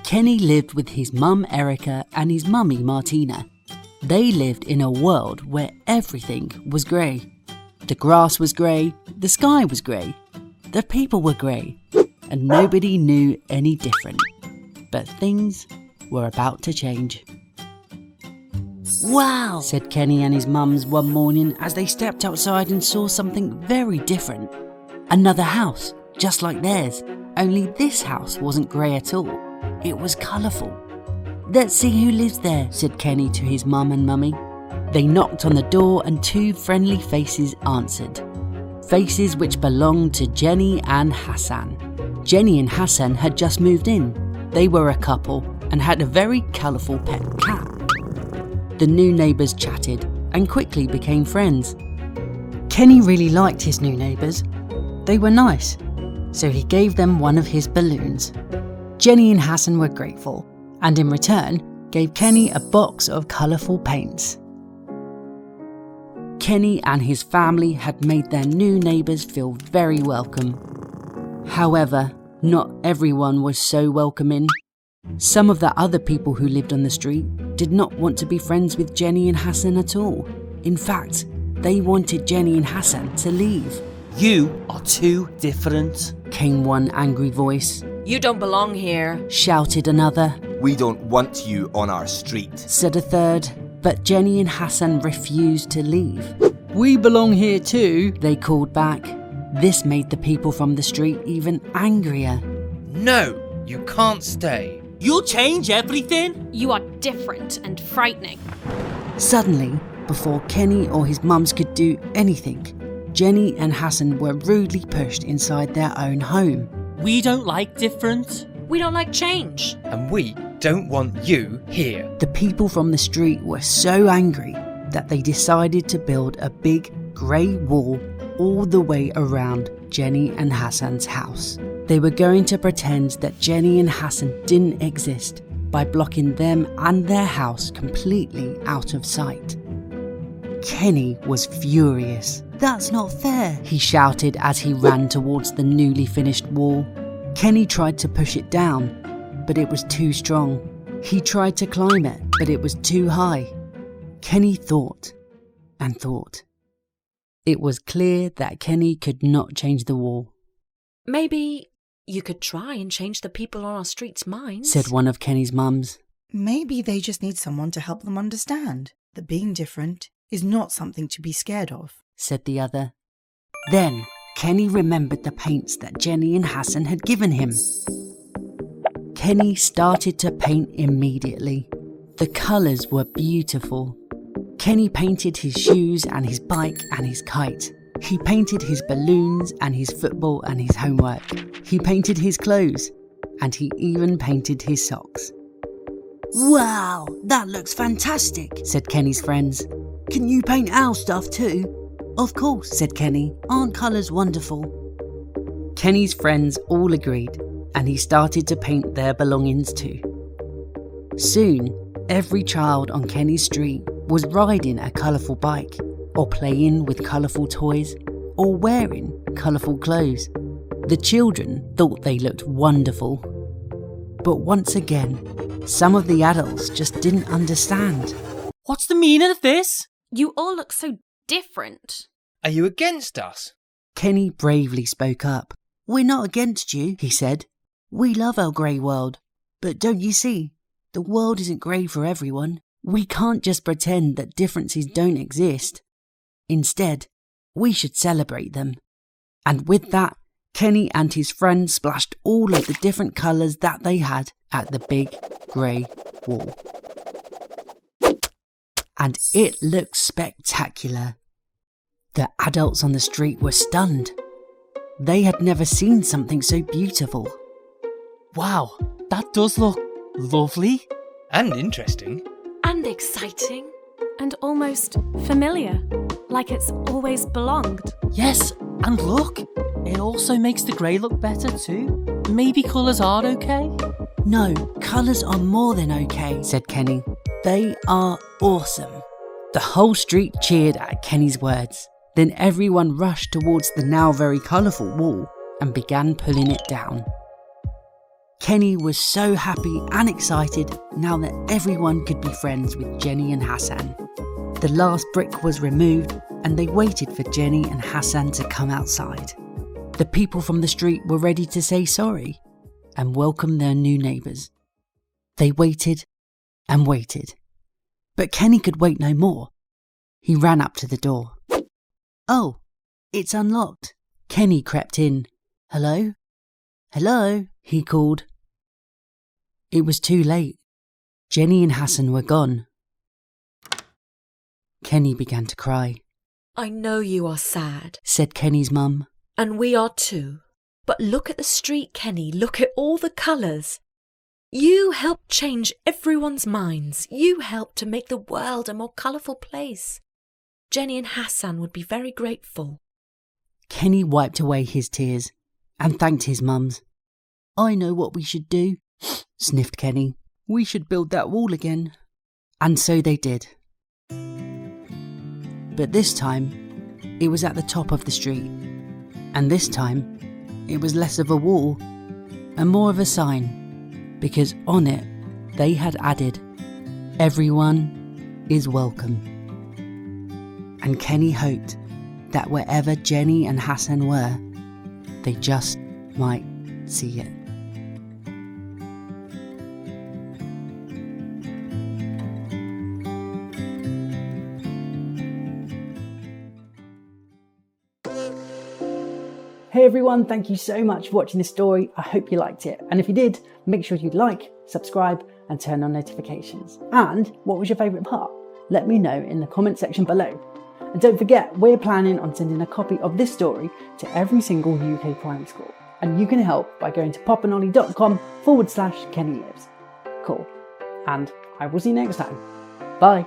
Kenny lived with his mum Erica and his mummy Martina. They lived in a world where everything was grey. The grass was grey, the sky was grey, the people were grey, and nobody knew any different. But things were about to change. "Wow," said Kenny and his mums one morning as they stepped outside and saw something very different. Another house, just like theirs, only this house wasn't grey at all. It was colourful. "Let's see who lives there," said Kenny to his mum and mummy. They knocked on the door and 2 friendly faces answered. Faces which belonged to Jenny and Hassan. Jenny and Hassan had just moved in. They were a couple and had a very colourful pet cat. The new neighbours chatted and quickly became friends. Kenny really liked his new neighbours. They were nice, so he gave them one of his balloons. Jenny and Hassan were grateful, and in return gave Kenny a box of colourful paints. Kenny and his family had made their new neighbours feel very welcome. However, not everyone was so welcoming. Some of the other people who lived on the street did not want to be friends with Jenny and Hassan at all. In fact, they wanted Jenny and Hassan to leave. "You are too different," came one angry voice. "You don't belong here," shouted another. "We don't want you on our street," said a third. But Jenny and Hassan refused to leave. "We belong here too," they called back. This made the people from the street even angrier. "No, you can't stay. "You'll change everything." "You are different and frightening." Suddenly, before Kenny or his mums could do anything, Jenny and Hassan were rudely pushed inside their own home. "We don't like different." "We don't like change." And we don't want you here." The people from the street were so angry that they decided to build a big grey wall all the way around Jenny and Hassan's house. They were going to pretend that Jenny and Hassan didn't exist by blocking them and their house completely out of sight. Kenny was furious. "That's not fair," he shouted as he ran towards the newly finished wall. Kenny tried to push it down, but it was too strong. He tried to climb it, but it was too high. Kenny thought and thought. It was clear that Kenny could not change the wall. "Maybe you could try and change the people on our street's minds," said one of Kenny's mums. "Maybe they just need someone to help them understand that being different is not something to be scared of," said the other. Then Kenny remembered the paints that Jenny and Hassan had given him. Kenny started to paint immediately. The colours were beautiful. Kenny painted his shoes and his bike and his kite. He painted his balloons and his football and his homework. He painted his clothes and he even painted his socks. "Wow, that looks fantastic," said Kenny's friends. "Can you paint our stuff too?" "Of course," said Kenny. "Aren't colours wonderful?" Kenny's friends all agreed, and he started to paint their belongings too. Soon, every child on Kenny's street was riding a colourful bike, or playing with colourful toys, or wearing colourful clothes. The children thought they looked wonderful. But once again, some of the adults just didn't understand. "What's the meaning of this?" "You all look so different." "Are you against us?" Kenny bravely spoke up. "We're not against you," he said. "We love our grey world. But don't you see, the world isn't grey for everyone. We can't just pretend that differences don't exist. Instead, we should celebrate them." And with that, Kenny and his friends splashed all of the different colours that they had at the big grey wall. And it looked spectacular. The adults on the street were stunned. They had never seen something so beautiful. "Wow, that does look lovely." "And interesting." "And exciting." And almost familiar, like it's always belonged. "Yes, and look, it also makes the grey look better too. Maybe colours are okay?" "No, colours are more than okay," said Kenny. "They are awesome." The whole street cheered at Kenny's words. Then everyone rushed towards the now very colourful wall and began pulling it down. Kenny was so happy and excited now that everyone could be friends with Jenny and Hassan. The last brick was removed and they waited for Jenny and Hassan to come outside. The people from the street were ready to say sorry and welcome their new neighbours. They waited and waited, but Kenny could wait no more. He ran up to the door. Oh, it's unlocked. Kenny crept in. Hello? Hello? He called. It was too late. Jenny and Hassan were gone. Kenny began to cry. I know you are sad, Said Kenny's mum. and we are too. But look at the street, Kenny. Look at all the colours. You helped change everyone's minds. You helped to make the world a more colourful place. Jenny and Hassan would be very grateful. Kenny wiped away his tears and thanked his mums. I know what we should do, sniffed Kenny. We should build that wall again. And so they did. But this time, it was at the top of the street. And this time, it was less of a wall and more of a sign, because on it, they had added, "Everyone is welcome." And Kenny hoped that wherever Jenny and Hassan were, they just might see it. Hey everyone, thank you so much for watching this story. I hope you liked it. And if you did, make sure you like, subscribe and turn on notifications. And what was your favourite part? Let me know in the comment section below. And don't forget, we're planning on sending a copy of this story to every single UK primary school. And you can help by going to popandolly.com/KennyLives. Cool. And I will see you next time. Bye.